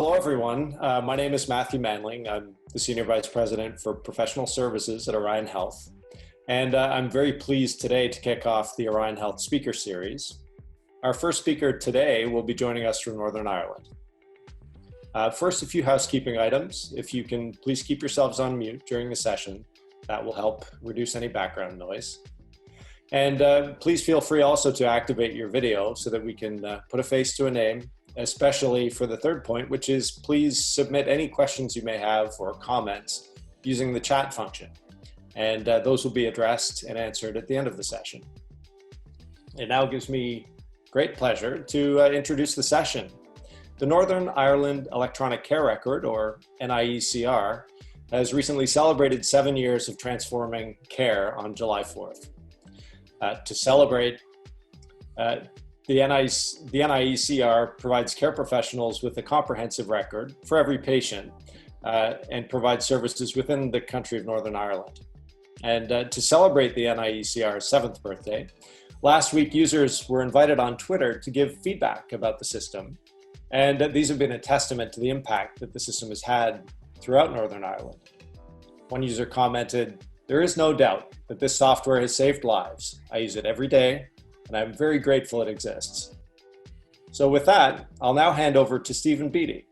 Hello, everyone. My name is Matthew Manling. I'm the Senior Vice President for Professional Services at Orion Health. And I'm very pleased today to kick off the Orion Health Speaker Series. Our first speaker today will be joining us from Northern Ireland. First, a few housekeeping items. If you can please keep yourselves on mute during the session, that will help reduce any background noise. And please feel free also to activate your video so that we can put a face to a name, especially for the third point, which is please submit any questions you may have or comments using the chat function. And those will be addressed and answered at the end of the session. It now gives me great pleasure to introduce the session. The Northern Ireland Electronic Care Record, or NIECR, has recently celebrated 7 years of transforming care on July 4th. To celebrate, the NIECR provides care professionals with a comprehensive record for every patient and provides services within the country of Northern Ireland. And to celebrate the NIECR's 7th birthday, last week users were invited on Twitter to give feedback about the system. And these have been a testament to the impact that the system has had throughout Northern Ireland. One user commented, "There is no doubt that this software has saved lives. I use it every day, and I'm very grateful it exists." So with that, I'll now hand over to Stephen Beattie,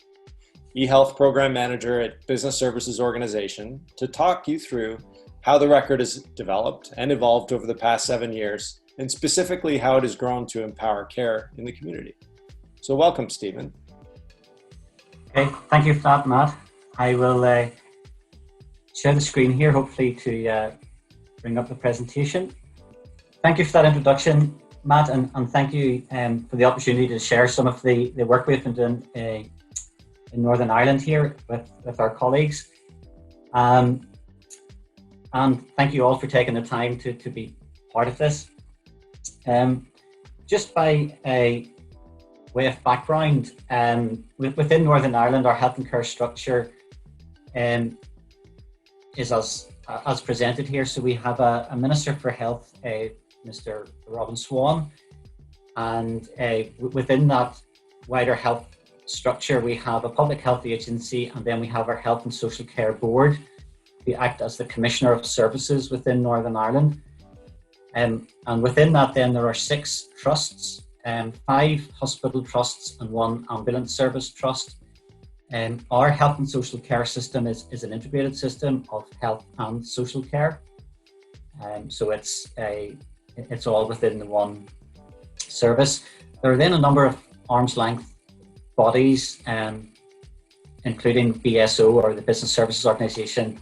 eHealth Program Manager at Business Services Organization, to talk you through how the record has developed and evolved over the past 7 years, and specifically how it has grown to empower care in the community. So welcome, Stephen. Okay, thank you for that, Matt. I will share the screen here, hopefully to bring up the presentation. Thank you for that introduction, Matt, and thank you for the opportunity to share some of the work we've been doing in Northern Ireland here with our colleagues. And thank you all for taking the time to be part of this. Just by a way of background, within Northern Ireland, our health and care structure is as presented here. So we have a Minister for Health, Mr. Robin Swan, and within that wider health structure, we have a public health agency, and then we have our Health and Social Care Board. We act as the Commissioner of Services within Northern Ireland. And within that, then there are 6 trusts, 5 hospital trusts and 1 ambulance service trust. Our health and social care system is an integrated system of health and social care. So it's all within the one service. There are then a number of arm's length bodies, including BSO, or the Business Services Organisation,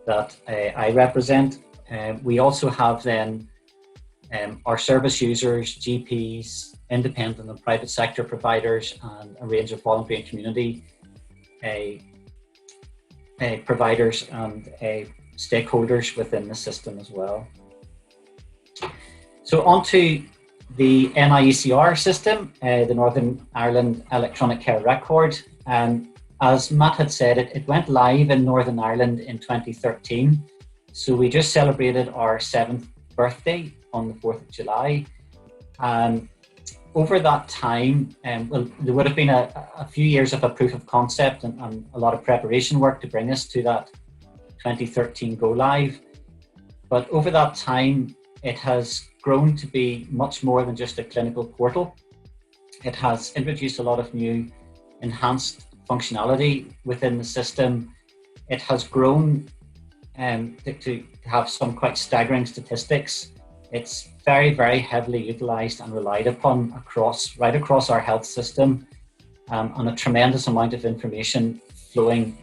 that I represent. We also have then our service users, GPs, independent and private sector providers, and a range of voluntary and community providers and stakeholders within the system as well. So onto the NIECR system, the Northern Ireland Electronic Care Record. As Matt had said, it went live in Northern Ireland in 2013. So we just celebrated our 7th birthday on the 4th of July. Over that time, there would have been a few years of a proof of concept and a lot of preparation work to bring us to that 2013 go live. But over that time, it has grown to be much more than just a clinical portal. It has introduced a lot of new enhanced functionality within the system. It has grown to have some quite staggering statistics. It's very, very heavily utilised and relied upon right across our health system, and a tremendous amount of information flowing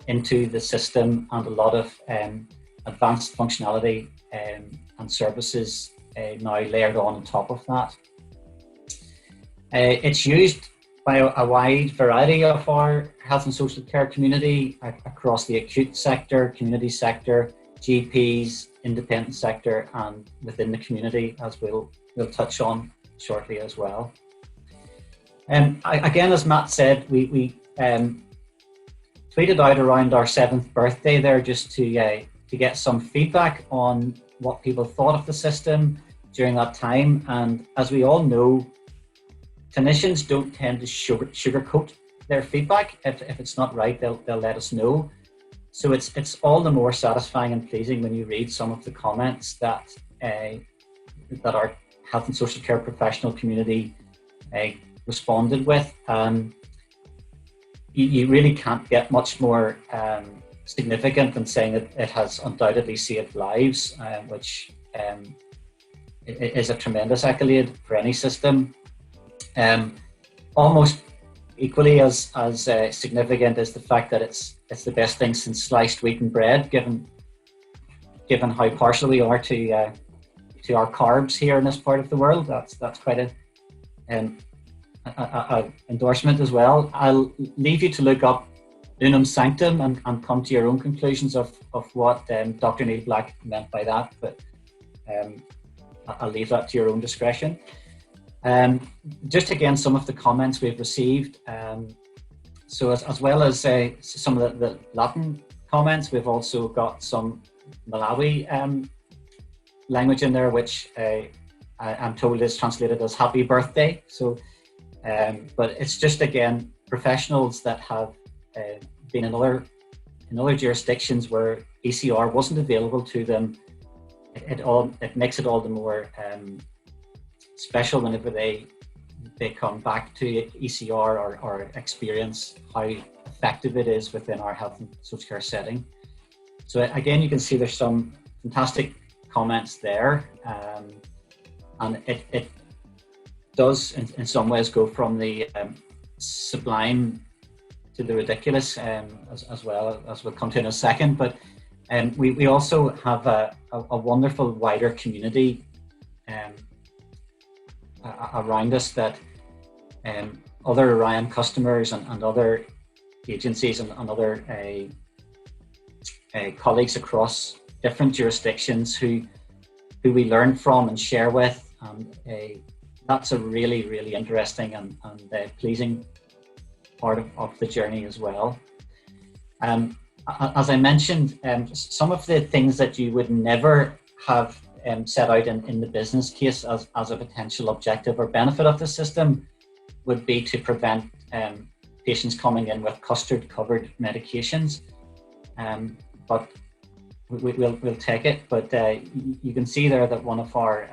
into the system, and a lot of advanced functionality and services now layered on top of that. It's used by a wide variety of our health and social care community across the acute sector, community sector, GPs, independent sector, and within the community, as we'll touch on shortly as well. Again, as Matt said, we tweeted out around our 7th birthday there just to get some feedback on what people thought of the system during that time. And as we all know, clinicians don't tend to sugarcoat their feedback. If it's not right, they'll let us know. So it's all the more satisfying and pleasing when you read some of the comments that our health and social care professional community responded with. You really can't get much more significant than saying that it has undoubtedly saved lives, which is a tremendous accolade for any system. Almost equally as significant is the fact that it's the best thing since sliced wheat and bread, given how partial we are to our carbs here in this part of the world. That's quite a endorsement as well. I'll leave you to look up Unum Sanctum and come to your own conclusions of what Dr. Neil Black meant by that, but I'll leave that to your own discretion. Just again, some of the comments we've received. So as well as some of the Latin comments, we've also got some Malawi language in there, which I'm told is translated as happy birthday. So, but it's just, again, professionals that have been in other jurisdictions where ECR wasn't available to them. It makes it all the more special whenever they come back to ECR or experience how effective it is within our health and social care setting. So again, you can see there's some fantastic comments there, and it does in some ways go from the sublime to the ridiculous, as well as we'll come to in a second. But we also have a wonderful wider community around us that other Orion customers and other agencies and other colleagues across different jurisdictions who we learn from and share with, and that's a really, really interesting and pleasing part of the journey as well. As I mentioned, some of the things that you would never have set out in the business case as a potential objective or benefit of the system would be to prevent patients coming in with custard-covered medications. But we'll take it. But you can see there that one of our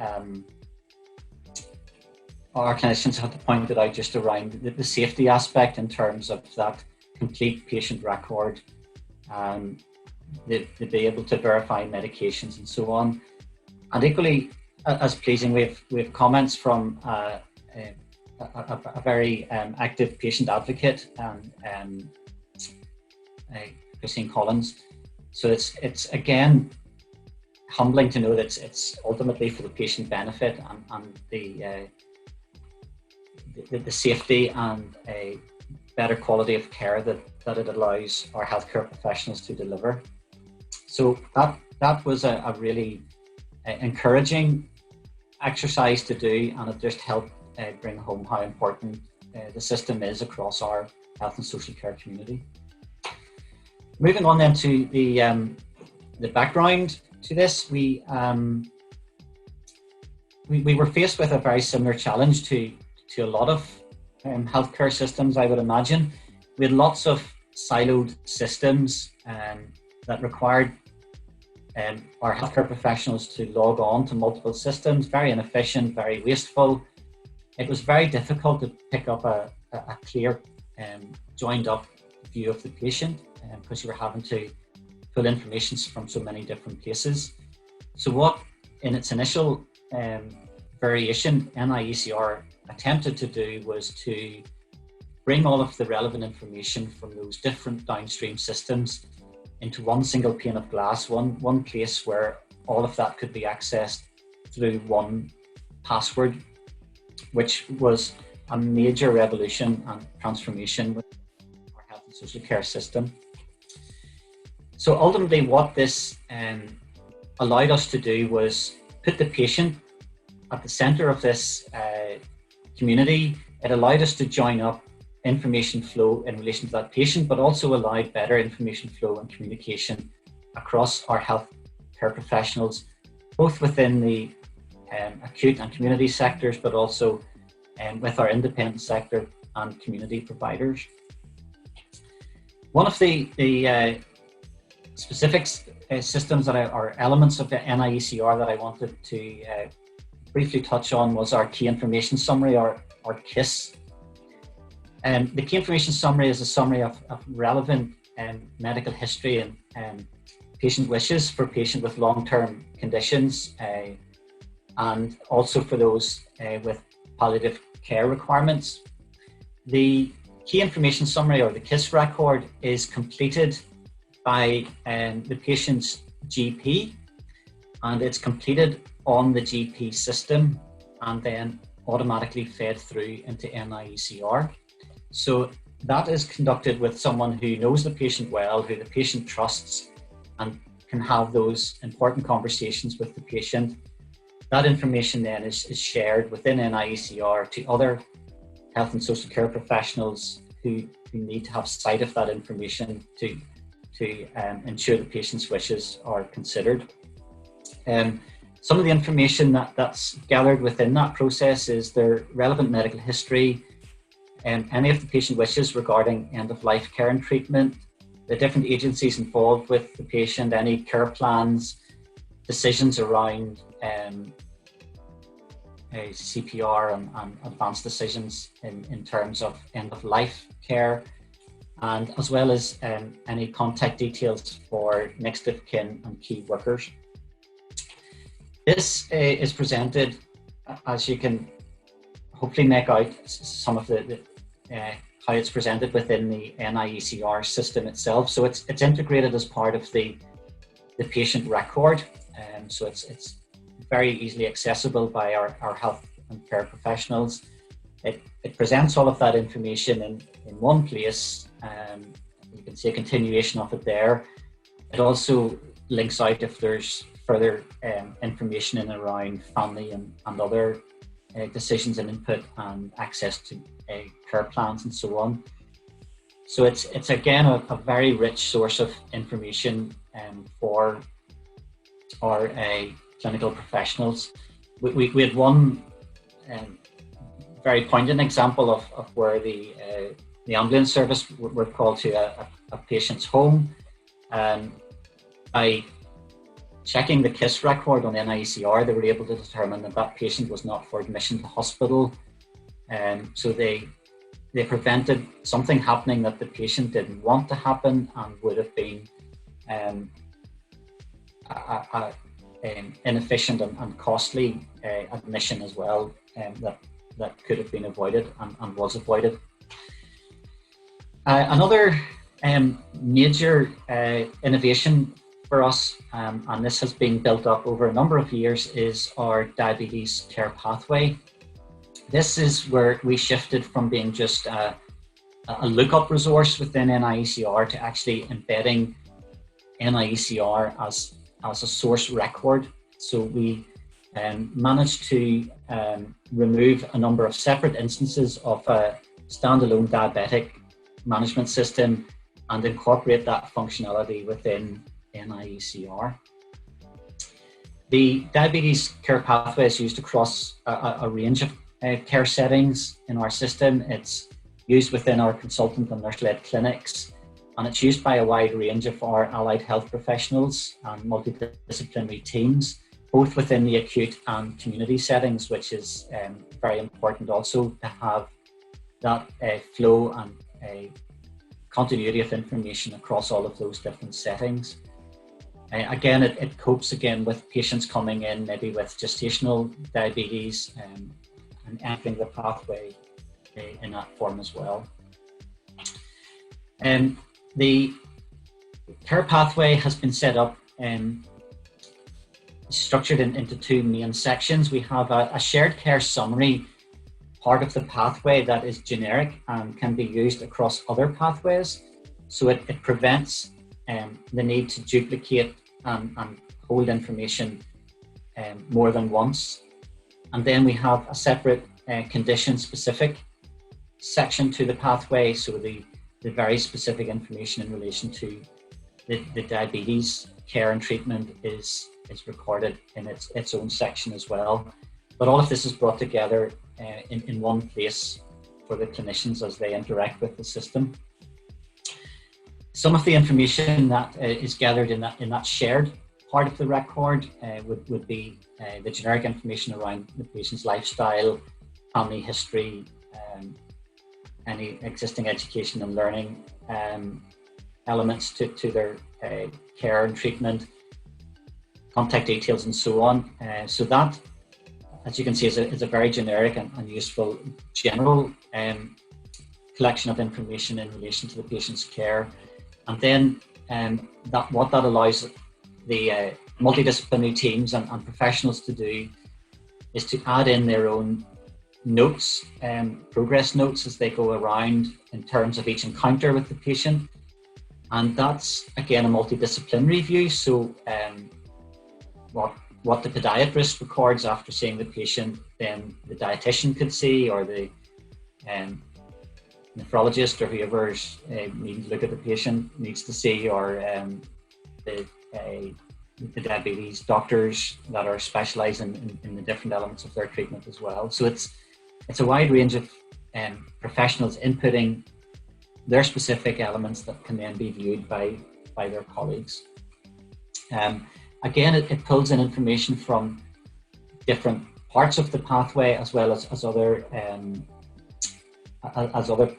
clinicians had pointed out just around the safety aspect in terms of that complete patient record, to be able to verify medications and so on. And equally as pleasing, we have comments from a very active patient advocate, Christine Collins. So it's again humbling to know that it's ultimately for the patient benefit and the safety and a better quality of care that it allows our healthcare professionals to deliver. So that was a really encouraging exercise to do, and it just helped bring home how important the system is across our health and social care community. Moving on then to the background to this, we were faced with a very similar challenge to a lot of healthcare systems, I would imagine. We had lots of siloed systems that required our healthcare professionals to log on to multiple systems, very inefficient, very wasteful. It was very difficult to pick up a clear, joined up view of the patient because you were having to pull information from so many different places. So what, in its initial variation, NIECR attempted to do was to bring all of the relevant information from those different downstream systems into one single pane of glass, one place where all of that could be accessed through one password, which was a major revolution and transformation with our health and social care system. So ultimately what this allowed us to do was put the patient at the center of this community. It allowed us to join up information flow in relation to that patient, but also allowed better information flow and communication across our health care professionals, both within the acute and community sectors, but also with our independent sector and community providers. One of the specific systems or elements of the NIECR that I wanted to briefly touch on was our Key Information Summary, or KISS. The Key Information Summary is a summary of relevant medical history and patient wishes for patients with long-term conditions, and also for those with palliative care requirements. The Key Information Summary, or the KISS record, is completed by the patient's GP, and it's completed on the GP system and then automatically fed through into NIECR. So that is conducted with someone who knows the patient well, who the patient trusts, and can have those important conversations with the patient. That information then is shared within NIECR to other health and social care professionals who need to have sight of that information to ensure the patient's wishes are considered. Some of the information that's gathered within that process is their relevant medical history, any of the patient wishes regarding end-of-life care and treatment, the different agencies involved with the patient, any care plans, decisions around CPR and advanced decisions in terms of end-of-life care, and as well as any contact details for next of kin and key workers. This is presented, as you can hopefully make out some of the how it's presented within the NIECR system itself. So it's integrated as part of the patient record, so it's very easily accessible by our health and care professionals. It presents all of that information in one place. You can see a continuation of it there. It also links out if there's further information in and around family and other decisions and input and access to care plans and so on. So it's again a very rich source of information for our clinical professionals. We had one very poignant example of where the ambulance service were called to a patient's home. By checking the KISS record on NIECR, they were able to determine that patient was not for admission to hospital. So they prevented something happening that the patient didn't want to happen, and would have been inefficient and costly admission as well, that could have been avoided and was avoided. Another major innovation for us, and this has been built up over a number of years, is our diabetes care pathway. This is where we shifted from being just a lookup resource within NIECR to actually embedding NIECR as a source record. So we managed to remove a number of separate instances of a standalone diabetic management system and incorporate that functionality within NIECR. The diabetes care pathway is used across a range of care settings in our system. It's used within our consultant and nurse-led clinics, and it's used by a wide range of our allied health professionals and multidisciplinary teams, both within the acute and community settings, which is very important also to have that flow and continuity of information across all of those different settings. Again, it copes again with patients coming in maybe with gestational diabetes and entering the pathway in that form as well. The care pathway has been set up structured into two main sections. We have a shared care summary part of the pathway that is generic and can be used across other pathways. So it prevents the need to duplicate and hold information more than once. And then we have a separate condition-specific section to the pathway, so the very specific information in relation to the diabetes care and treatment is recorded in its own section as well. But all of this is brought together in one place for the clinicians as they interact with the system. Some of the information that is gathered in that shared part of the record would be the generic information around the patient's lifestyle, family history, any existing education and learning elements to their care and treatment, contact details, and so on. So that, as you can see, is a very generic and useful general collection of information in relation to the patient's care. And then what that allows the multidisciplinary teams and professionals to do is to add in their own notes, progress notes as they go around in terms of each encounter with the patient. And that's, again, a multidisciplinary view. So what the podiatrist records after seeing the patient, then the dietitian could see, or the nephrologist or whoever's needing to look at the patient needs to see, or the diabetes doctors that are specialising in the different elements of their treatment as well. So it's a wide range of professionals inputting their specific elements that can then be viewed by their colleagues. Again, it pulls in information from different parts of the pathway, as well as other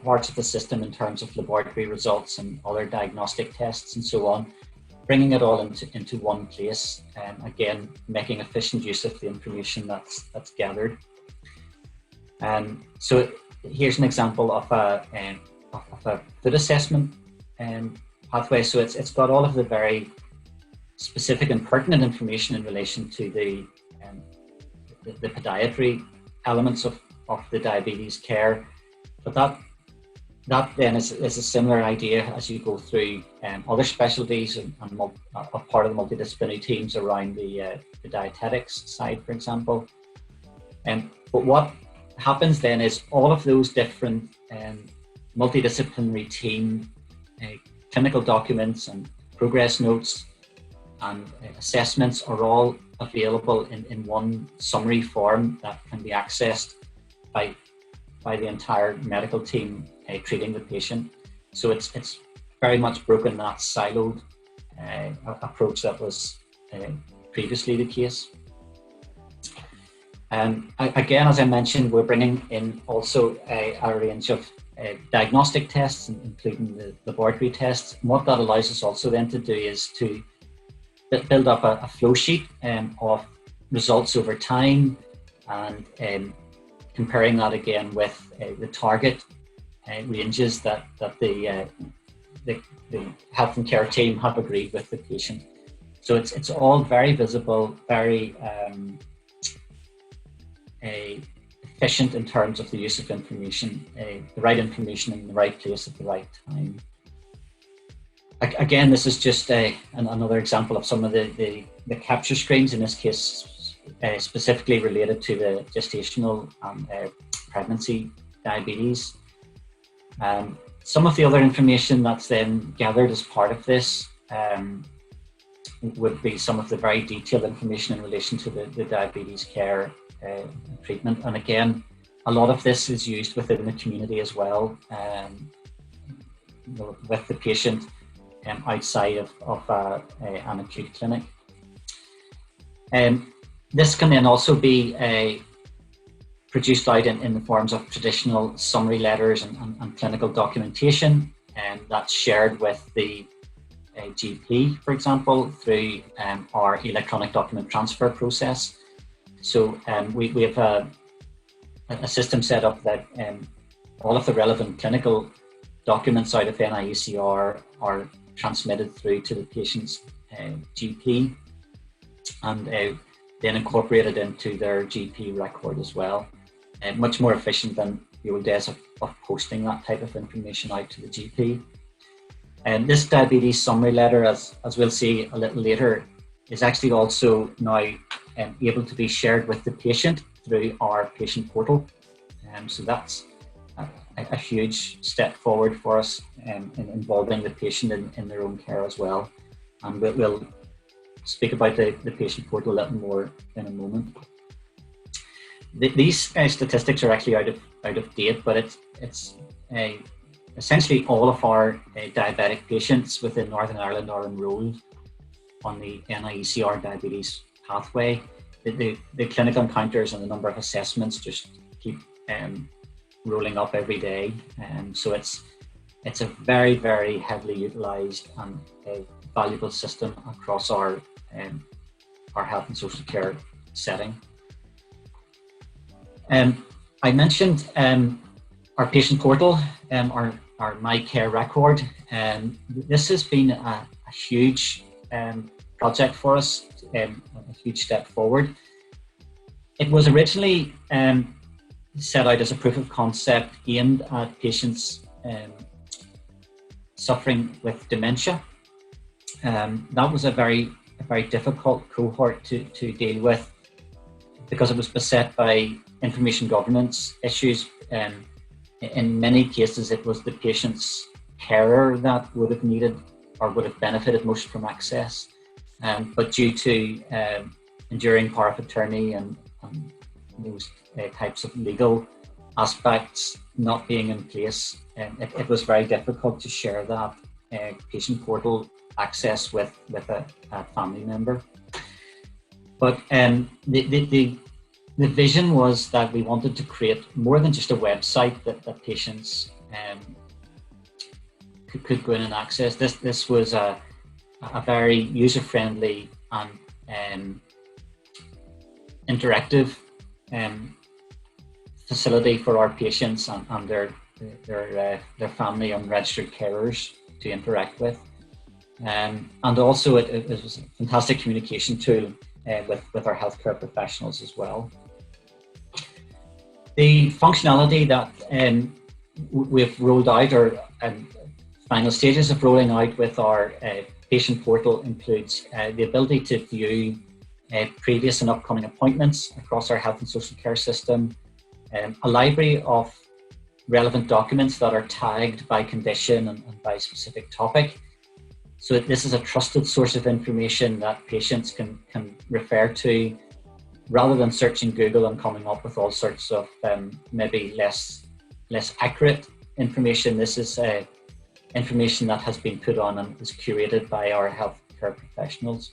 parts of the system in terms of laboratory results and other diagnostic tests and so on, bringing it all into one place, again, making efficient use of the information that's gathered. So here's an example of a food assessment pathway. So it's got all of the very specific and pertinent information in relation to the podiatry elements of the diabetes care. But that then is a similar idea as you go through other specialties and part of the multidisciplinary teams around the dietetics side, for example. But what happens then is all of those different multidisciplinary team clinical documents and progress notes and assessments are all available in one summary form that can be accessed by the entire medical team treating the patient. So it's very much broken that siloed approach that was previously the case. Again, as I mentioned, we're bringing in also a range of diagnostic tests, including the laboratory tests. And what that allows us also then to do is to build up a flow sheet of results over time, and comparing that again with the target ranges that the health and care team have agreed with the patient. So it's all very visible, very efficient in terms of the use of information, the right information in the right place at the right time. Again, this is just another example of some of the capture screens, in this case specifically related to the gestational and pregnancy diabetes. Some of the other information that's then gathered as part of this would be some of the very detailed information in relation to the diabetes care treatment. And again, a lot of this is used within the community as well, with the patient outside of an acute clinic. This can then also be produced out in the forms of traditional summary letters and clinical documentation, and that's shared with the GP, for example, through our electronic document transfer process. So we have a system set up that all of the relevant clinical documents out of NIECR are transmitted through to the patient's GP, and then incorporated into their GP record as well. Much more efficient than the old days of posting that type of information out to the GP. This diabetes summary letter, as we'll see a little later, is actually also now able to be shared with the patient through our patient portal. So that's a huge step forward for us in involving the patient in their own care as well. And we'll speak about the patient portal a little more in a moment. These statistics are actually out of date, but it's essentially all of our diabetic patients within Northern Ireland are enrolled on the NIECR diabetes pathway. The clinical encounters and the number of assessments just keep rolling up every day, and so it's a very, very heavily utilised and a valuable system across our health and social care setting. I mentioned our patient portal, our My Care record. This has been a huge project for us, a huge step forward. It was originally set out as a proof of concept aimed at patients suffering with dementia. That was a very difficult cohort to deal with because it was beset by information governance issues. In many cases, it was the patient's carer that would have needed or would have benefited most from access. But due to enduring power of attorney and those types of legal aspects not being in place, it was very difficult to share that patient portal access with a family member. But the vision was that we wanted to create more than just a website that patients could go in and access. This was a very user-friendly and interactive facility for our patients and their family and registered carers to interact with. And also it was a fantastic communication tool with our healthcare professionals as well. The functionality that we've rolled out, or final stages of rolling out with our patient portal, includes the ability to view previous and upcoming appointments across our health and social care system, a library of relevant documents that are tagged by condition and by specific topic. So this is a trusted source of information that patients can refer to, rather than searching Google and coming up with all sorts of maybe less accurate information. This is information that has been put on and is curated by our healthcare professionals.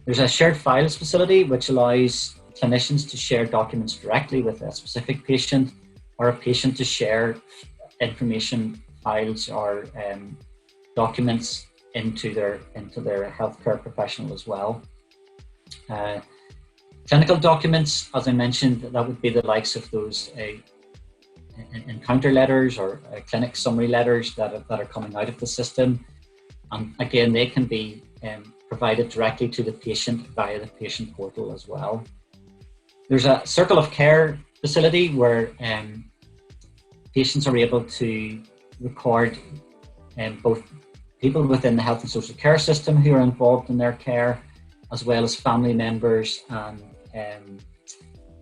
There's a shared files facility which allows clinicians to share documents directly with a specific patient, or a patient to share information files or documents into their healthcare professional as well. Clinical documents, as I mentioned, that would be the likes of those encounter letters or clinic summary letters that are coming out of the system. And again, they can be provided directly to the patient via the patient portal as well. There's a circle of care facility where patients are able to record both people within the health and social care system who are involved in their care, as well as family members and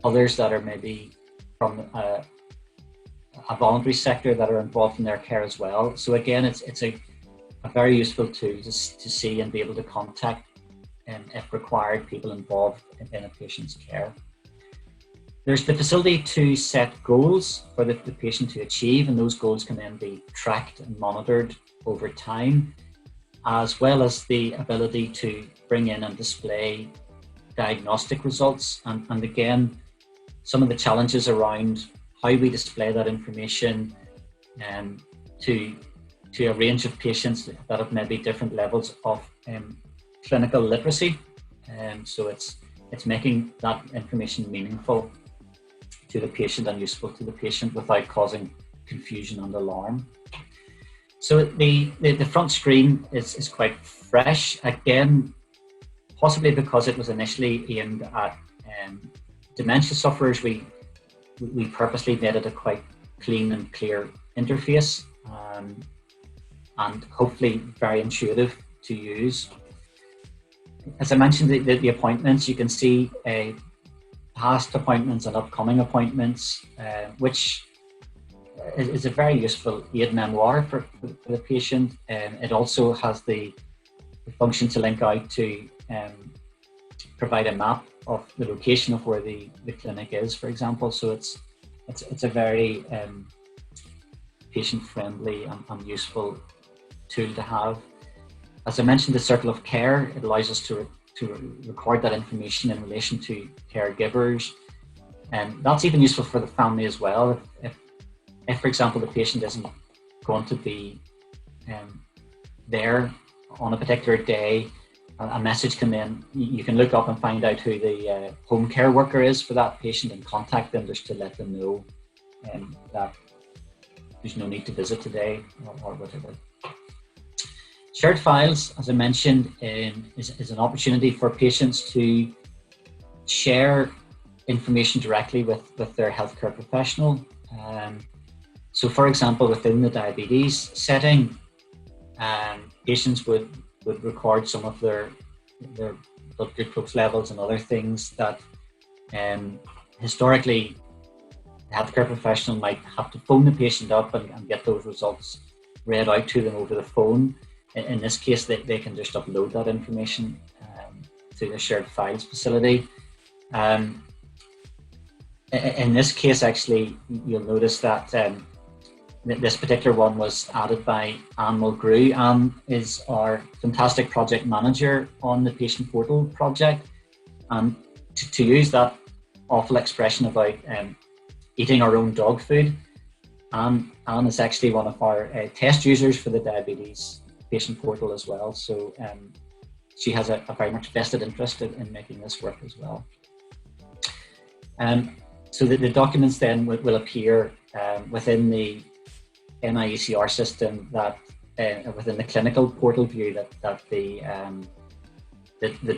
others that are maybe from a voluntary sector that are involved in their care as well. So again, it's a very useful tool to see and be able to contact, if required, people involved in a patient's care. There's the facility to set goals for the patient to achieve, and those goals can then be tracked and monitored over time, as well as the ability to bring in and display diagnostic results. And again, some of the challenges around how we display that information to a range of patients that have maybe different levels of clinical literacy. So it's making that information meaningful to the patient and useful to the patient without causing confusion and alarm. So the front screen is quite fresh, again, possibly because it was initially aimed at dementia sufferers. We purposely made it a quite clean and clear interface, and hopefully very intuitive to use. As I mentioned, the appointments, you can see past appointments and upcoming appointments, which is a very useful aid memoir for the patient. It also has the function to link out to provide a map of the location of where the clinic is, for example. So it's a very patient-friendly and useful tool to have. As I mentioned, the circle of care, it allows us to record that information in relation to caregivers, and that's even useful for the family as well. If for example, the patient isn't going to be there on a particular day, a message come in, you can look up and find out who the home care worker is for that patient and contact them just to let them know that there's no need to visit today or whatever. Shared files, as I mentioned, is an opportunity for patients to share information directly with their healthcare professional. So for example, within the diabetes setting, patients would record some of their blood glucose levels and other things that historically the healthcare professional might have to phone the patient up and get those results read out to them over the phone. In this case, they can just upload that information to the shared files facility. In this case, actually, you'll notice that this particular one was added by Anne Mulgrew. Anne is our fantastic project manager on the patient portal project. And to use that awful expression about eating our own dog food, Anne is actually one of our test users for the diabetes patient portal as well. So she has a very much vested interest in making this work as well. So the documents then will appear within the NIECR system, that within the clinical portal view that the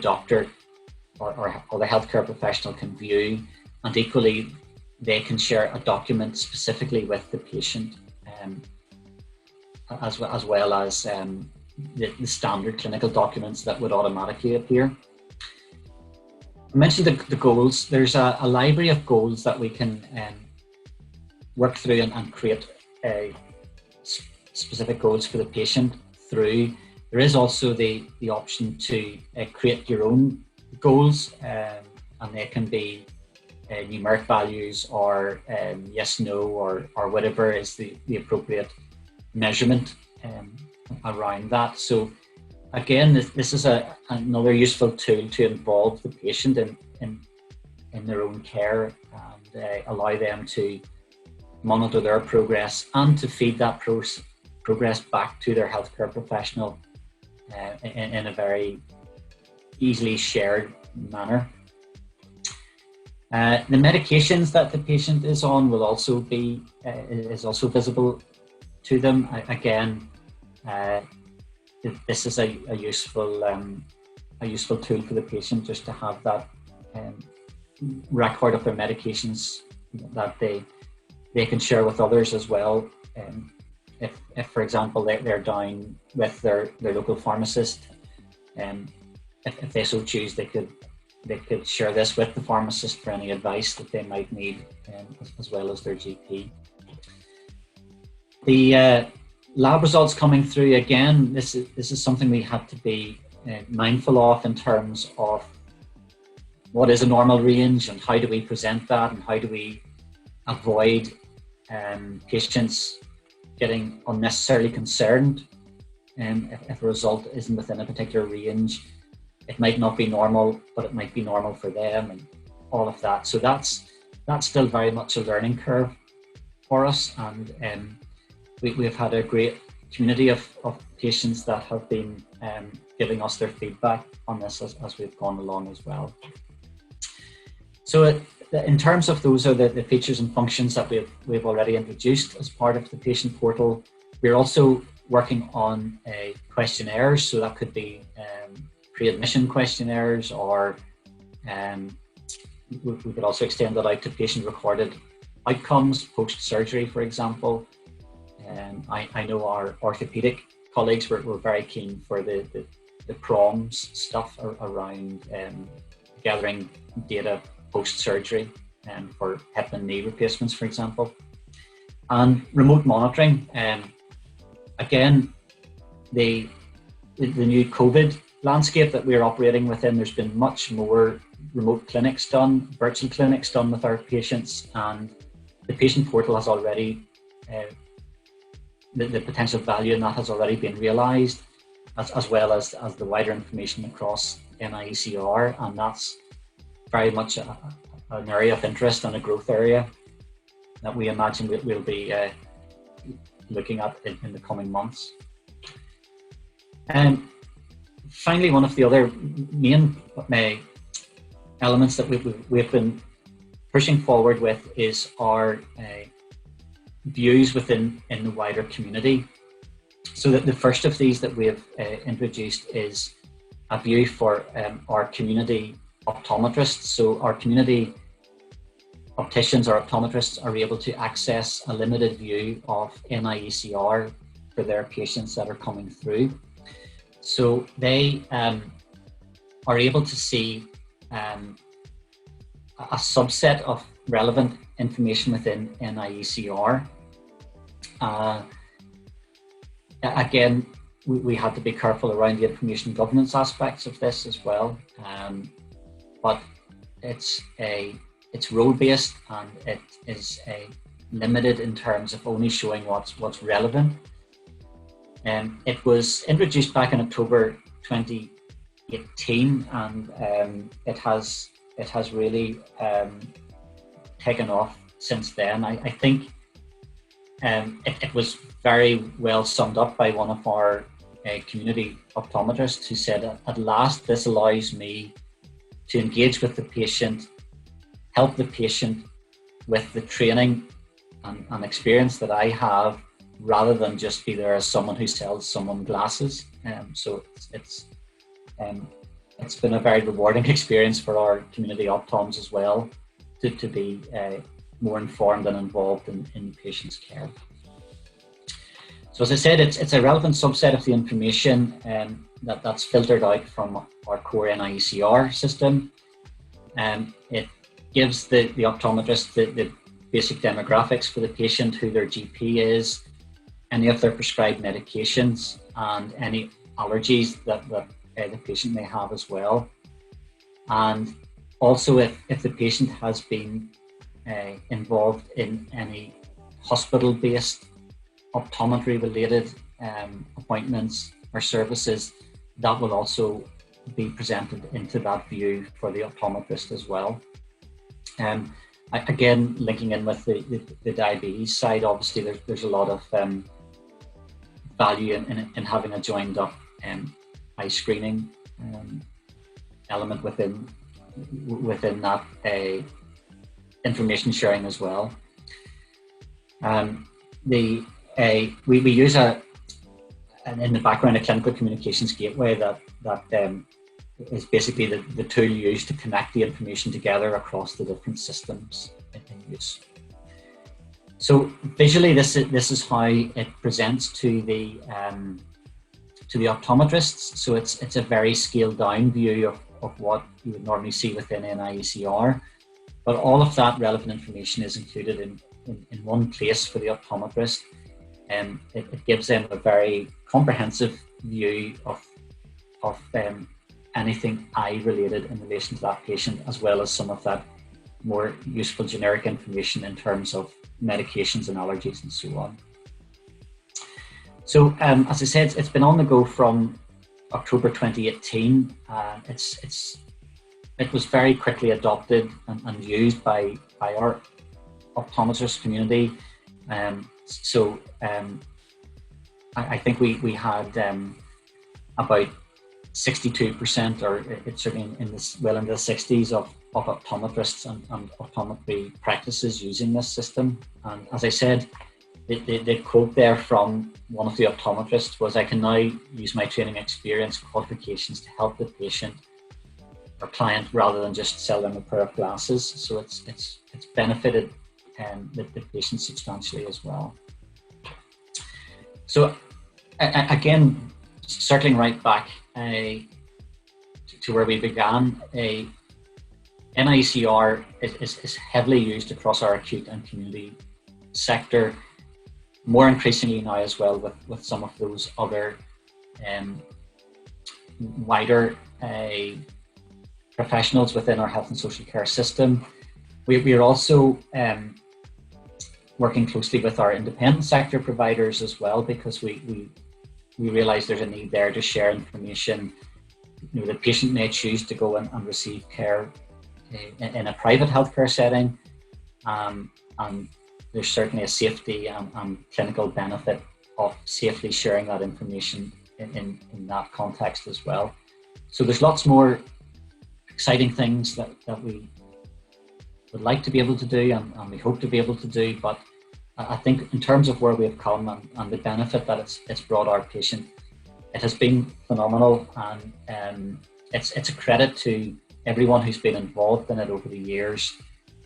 doctor or the healthcare professional can view, and equally they can share a document specifically with the patient, as well as the standard clinical documents that would automatically appear. I mentioned the goals. There's a library of goals that we can work through and create specific goals for the patient through. There is also the option to create your own goals, and they can be numeric values or yes, no, or whatever is the appropriate measurement around that. So again, this is another useful tool to involve the patient in their own care and allow them to monitor their progress and to feed that progress back to their healthcare professional in a very easily shared manner. The medications that the patient is on will also be is also visible to them. Again, this is a useful tool for the patient, just to have that record of their medications that they can share with others as well. If for example they're down with their local pharmacist, if they so choose, they could share this with the pharmacist for any advice that they might need, as well as their GP. The lab results coming through, again, this is something we have to be mindful of in terms of what is a normal range and how do we present that, and how do we avoid patients getting unnecessarily concerned if a result isn't within a particular range. It might not be normal, but it might be normal for them, and all of that. So that's still very much a learning curve for us, and we've had a great community of patients that have been giving us their feedback on this as we've gone along as well. So in terms of those are the features and functions that we've already introduced as part of the patient portal. We're also working on questionnaires, so that could be pre-admission questionnaires, or we could also extend that out to patient-recorded outcomes post-surgery, for example. I know our orthopedic colleagues were very keen for the PROMS stuff around gathering data post-surgery for hip and knee replacements, for example. And remote monitoring. Again, the new COVID landscape that we're operating within, there's been much more remote clinics done, virtual clinics done with our patients, and the patient portal has already the potential value in that has already been realised, as well as the wider information across NIECR, and that's very much an area of interest and a growth area that we imagine we'll be looking at in the coming months. And finally, one of the other main elements that we've been pushing forward with is our views in the wider community. So that the first of these that we have introduced is a view for our community optometrists. So our community opticians or optometrists are able to access a limited view of NIECR for their patients that are coming through. So they are able to see a subset of relevant information within NIECR. Again, we had to be careful around the information governance aspects of this as well, but it's role-based, and it is limited in terms of only showing what's relevant. It was introduced back in October 2018, and it has really taken off since then. I think it was very well summed up by one of our community optometrists, who said, "At last, this allows me to engage with the patient, help the patient with the training and experience that I have, rather than just be there as someone who sells someone glasses." So it's been a very rewarding experience for our community optoms as well, to be more informed and involved in patients' care. So as I said, it's a relevant subset of the information that's filtered out from our core NIECR system. It gives the optometrist the basic demographics for the patient, who their GP is, any of their prescribed medications, and any allergies that the patient may have as well. And also if the patient has been involved in any hospital-based optometry-related appointments or services, that will also be presented into that view for the optometrist as well. Again, linking in with the diabetes side, obviously there's a lot of value in having a joined up eye screening element within that information sharing as well. We use in the background a clinical communications gateway that is basically the tool used to connect the information together across the different systems in use. So visually, this is how it presents to the optometrists. So it's a very scaled down view of what you would normally see within NIECR, but all of that relevant information is included in one place for the optometrist, and it gives them a very comprehensive view of anything eye related in relation to that patient, as well as some of that more useful generic information in terms of medications and allergies and so on. So as I said, it's been on the go from October 2018. It was very quickly adopted and used by our optometrist community. I think we had about 62%, or it's certainly in the 60s of optometrists and optometry practices using this system. And as I said, the quote there from one of the optometrists was, "I can now use my training experience qualifications to help the patient or client rather than just sell them a pair of glasses." So it's benefited the patient substantially as well. So again, circling right back to where we began, NIECR is heavily used across our acute and community sector, more increasingly now as well with some of those other wider professionals within our health and social care system. We are also working closely with our independent sector providers as well, because we realise there's a need there to share information. The patient may choose to go and receive care in a private healthcare setting, and there's certainly a safety and clinical benefit of safely sharing that information in that context as well. So there's lots more exciting things that we would like to be able to do, and we hope to be able to do, but I think in terms of where we've come and the benefit that it's brought our patient, it has been phenomenal, and it's a credit to everyone who's been involved in it over the years,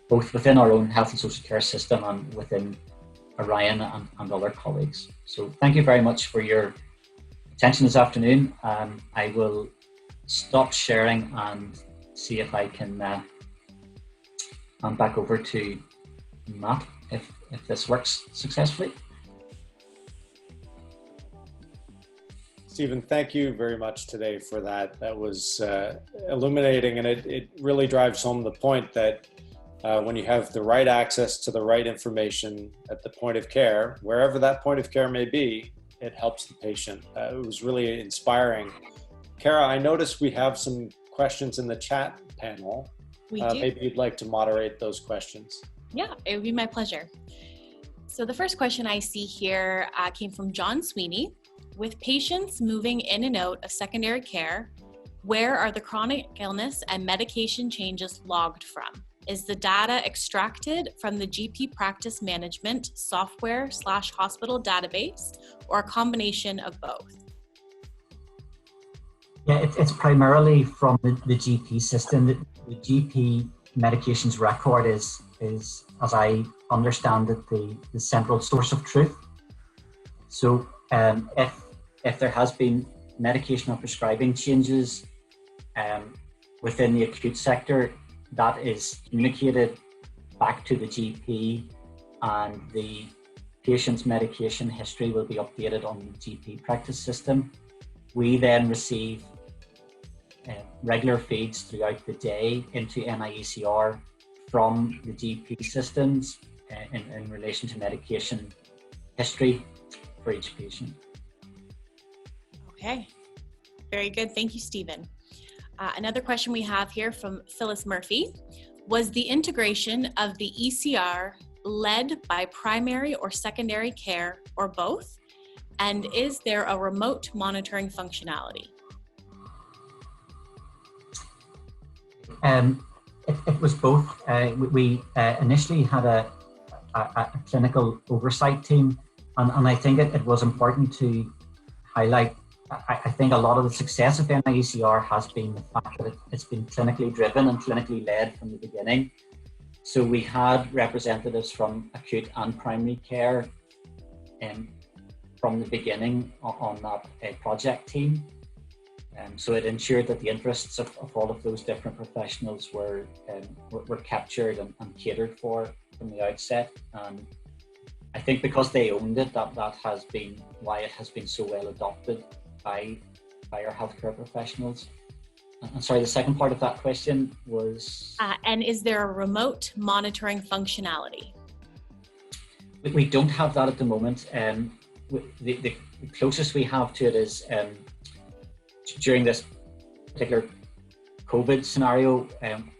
both within our own health and social care system and within Orion and other colleagues. So thank you very much for your attention this afternoon. I will stop sharing and see if I can hand back over to Matt if this works successfully. Stephen, thank you very much today for that. That was illuminating, and it really drives home the point that when you have the right access to the right information at the point of care, wherever that point of care may be, it helps the patient. It was really inspiring. Kara, I noticed we have some questions in the chat panel. We do. Maybe you'd like to moderate those questions. Yeah, it would be my pleasure. So the first question I see here came from John Sweeney. With patients moving in and out of secondary care, where are the chronic illness and medication changes logged from? Is the data extracted from the GP practice management software/hospital database, or a combination of both? Yeah, it's primarily from the GP system. The GP medications record is, as I understand it, the central source of truth. So if there has been medication or prescribing changes within the acute sector, that is communicated back to the GP, and the patient's medication history will be updated on the GP practice system. We then receive regular feeds throughout the day into NIECR from the GP systems in relation to medication history for each patient. Okay, very good. Thank you, Stephen. Another question we have here from Phyllis Murphy. Was the integration of the ECR led by primary or secondary care, or both? And is there a remote monitoring functionality? It was both. We initially had a clinical oversight team, and I think it was important to highlight. I think a lot of the success of NIECR has been the fact that it's been clinically driven and clinically led from the beginning. So we had representatives from acute and primary care from the beginning on that project team. So it ensured that the interests of all of those different professionals were captured and catered for from the outset. And I think because they owned it, that has been why it has been so well adopted by our healthcare professionals. I'm sorry, the second part of that question was? And is there a remote monitoring functionality? We don't have that at the moment. The closest we have to it is during this particular COVID scenario,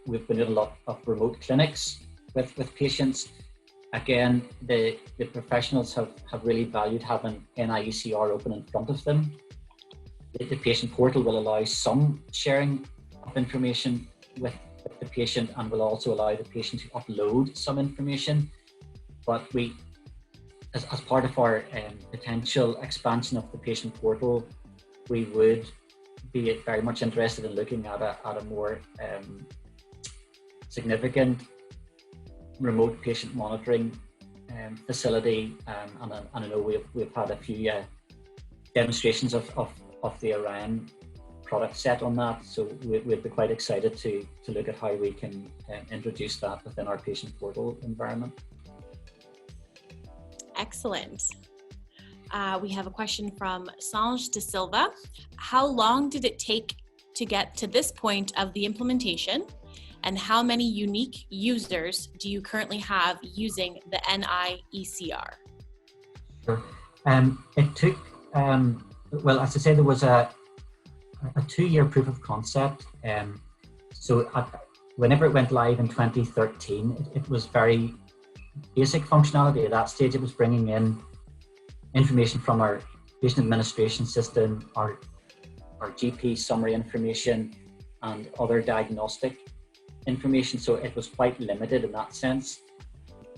we've been doing a lot of remote clinics with patients. Again, the professionals have really valued having NIECR open in front of them. The patient portal will allow some sharing of information with the patient, and will also allow the patient to upload some information. But we, as part of our potential expansion of the patient portal, we would be very much interested in looking at a more significant remote patient monitoring facility, and I know we've had a few demonstrations of the Orion product set on that, so we'd be quite excited to look at how we can introduce that within our patient portal environment. Excellent. We have a question from Sanj De Silva. How long did it take to get to this point of the implementation? And how many unique users do you currently have using the NIECR? Sure. It took, well, as I say, there was a 2-year proof of concept. Whenever it went live in 2013, it was very basic functionality. At that stage, it was bringing in information from our patient administration system, our GP summary information, and other diagnostic information. So it was quite limited in that sense.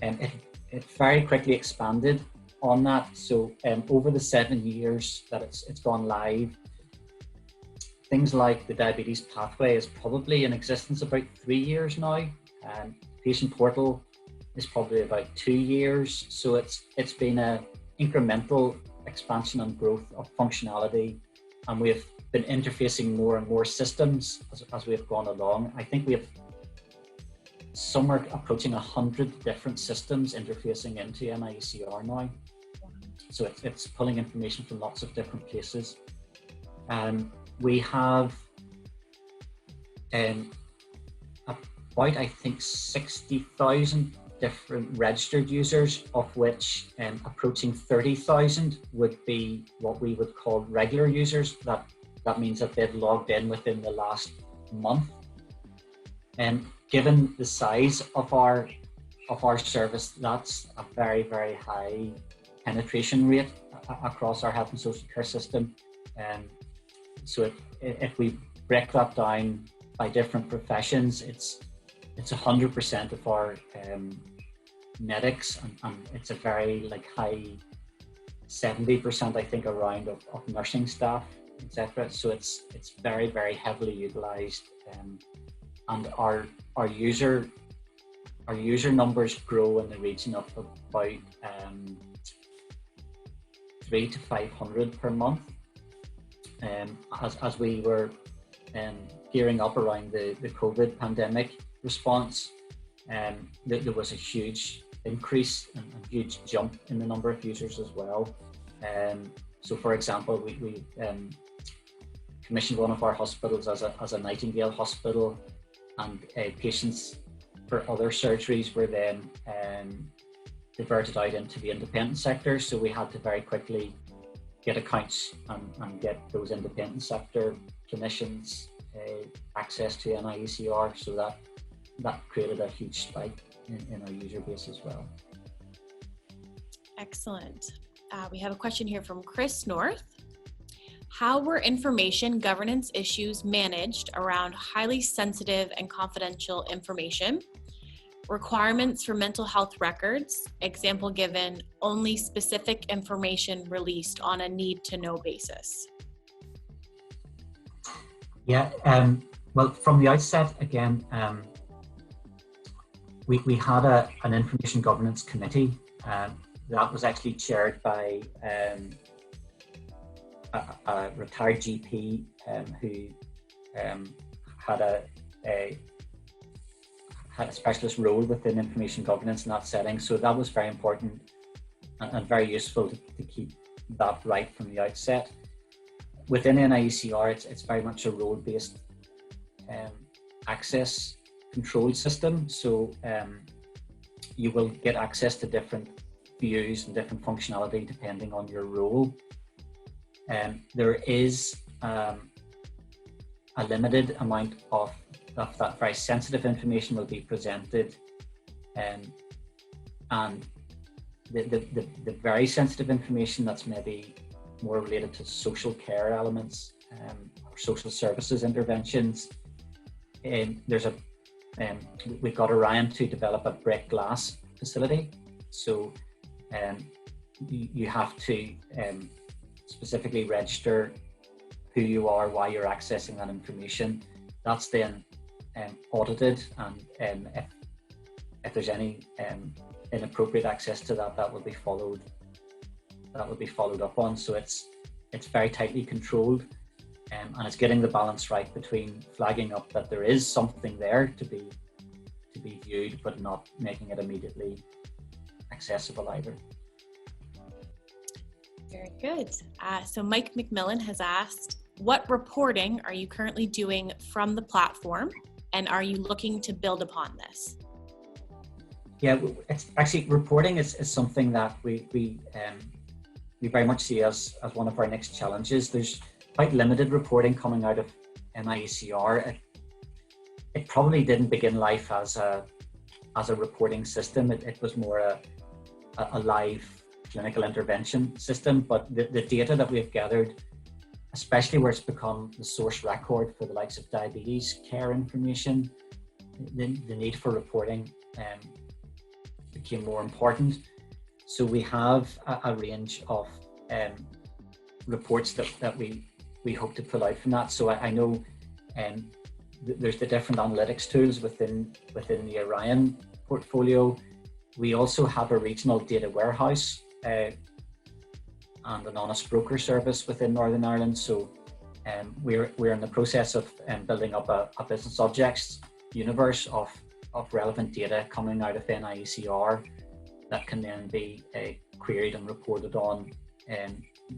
It very quickly expanded on that. So over the 7 years that it's gone live, things like the diabetes pathway is probably in existence about 3 years now. Patient portal is probably about 2 years. So it's been an incremental expansion and growth of functionality, and we've been interfacing more and more systems as we've gone along. I think we have somewhere approaching 100 different systems interfacing into NIECR now. So it's pulling information from lots of different places. We have about, I think, 60,000 different registered users, of which approaching 30,000 would be what we would call regular users. That means that they've logged in within the last month. And given the size of our service, that's a very, very high penetration rate across our health and social care system. So if we break that down by different professions, it's 100% of our medics, and it's a very high 70%, I think, around of nursing staff, etc. So it's very, very heavily utilized, and our user numbers grow in the region of about 300 to 500 per month. As we were gearing up around the COVID pandemic response, there was a huge increase and a huge jump in the number of users as well. So, for example, we commissioned one of our hospitals as a Nightingale hospital, and patients for other surgeries were then diverted out into the independent sector. So we had to very quickly get accounts and get those independent sector clinicians access to NIECR, so that created a huge spike in our user base as well. Excellent. We have a question here from Chris North. How were information governance issues managed around highly sensitive and confidential information? Requirements for mental health records, example given, only specific information released on a need-to-know basis. Yeah, well, from the outset, again, we had an information governance committee that was actually chaired by a retired GP who had a specialist role within information governance in that setting. So that was very important and very useful to keep that right from the outset. Within NIECR, it's very much a role-based access control system. So you will get access to different views and different functionality depending on your role. There is a limited amount of that very sensitive information will be presented, and the very sensitive information that's maybe more related to social care elements or social services interventions. We've got Orion to develop a break glass facility. So you have to specifically register who you are, why you're accessing that information. That's then audited, and if there's any inappropriate access to that will be followed up on. So it's very tightly controlled, and it's getting the balance right between flagging up that there is something there to be viewed, but not making it immediately accessible either. Very good. So Mike McMillan has asked, what reporting are you currently doing from the platform? and are you looking to build upon this? Yeah, it's actually reporting is something that we very much see as one of our next challenges. There's quite limited reporting coming out of NIECR. It probably didn't begin life as a reporting system. It was more a live clinical intervention system, but the data that we've gathered, especially where it's become the source record for the likes of diabetes care information, the need for reporting became more important. So we have a range of reports that we hope to pull out from that. So I know there's the different analytics tools within the Orion portfolio. We also have a regional data warehouse and an honest broker service within Northern Ireland. So we're in the process of building up a business objects universe of relevant data coming out of NIECR that can then be queried and reported on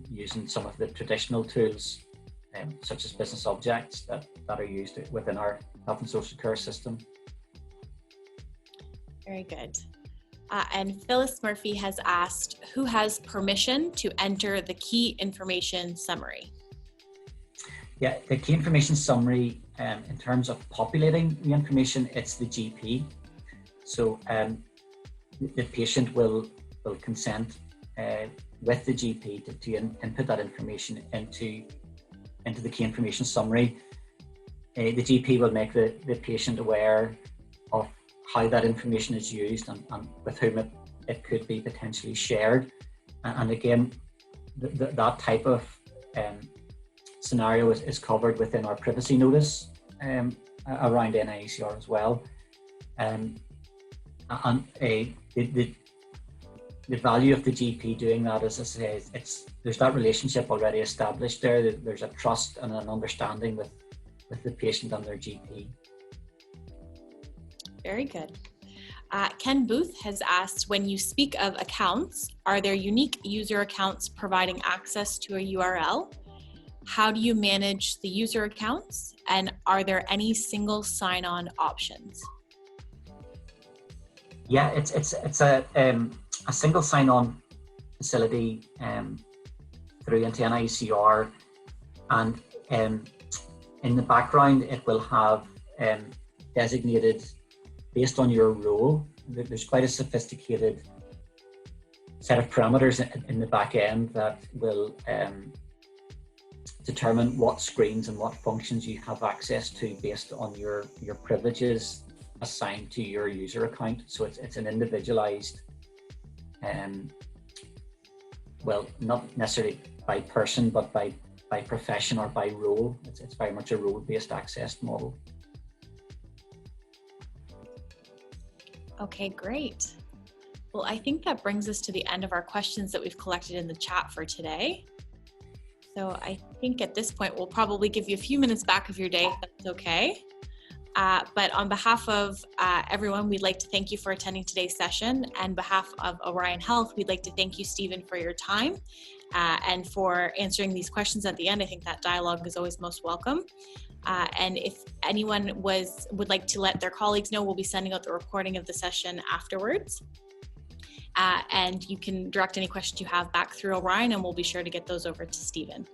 using some of the traditional tools such as business objects that are used within our health and social care system. Very good. And Phyllis Murphy has asked, who has permission to enter the key information summary? Yeah, the key information summary, in terms of populating the information, it's the GP. So the patient will consent with the GP to input that information into the key information summary. The GP will make the patient aware of how that information is used and with whom it could be potentially shared. And again, that type of scenario is covered within our privacy notice around NIECR as well. And the value of the GP doing that, as I say, there's that relationship already established there. There's a trust and an understanding with the patient and their GP. Very good. Ken Booth has asked, when you speak of accounts, are there unique user accounts providing access to a URL? How do you manage the user accounts? And are there any single sign-on options? Yeah, it's a single sign-on facility through into NIECR, and in the background it will have designated based on your role. There's quite a sophisticated set of parameters in the back end that will determine what screens and what functions you have access to based on your privileges assigned to your user account. So it's an individualized, well, not necessarily by person, but by profession or by role. It's very much a role-based access model. Okay, great. Well, I think that brings us to the end of our questions that we've collected in the chat for today. So I think at this point, we'll probably give you a few minutes back of your day, if that's okay. But on behalf of everyone, we'd like to thank you for attending today's session. And on behalf of Orion Health, we'd like to thank you, Stephen, for your time and for answering these questions at the end. I think that dialogue is always most welcome. And if anyone would like to let their colleagues know, we'll be sending out the recording of the session afterwards. And you can direct any questions you have back through Orion, and we'll be sure to get those over to Stephen.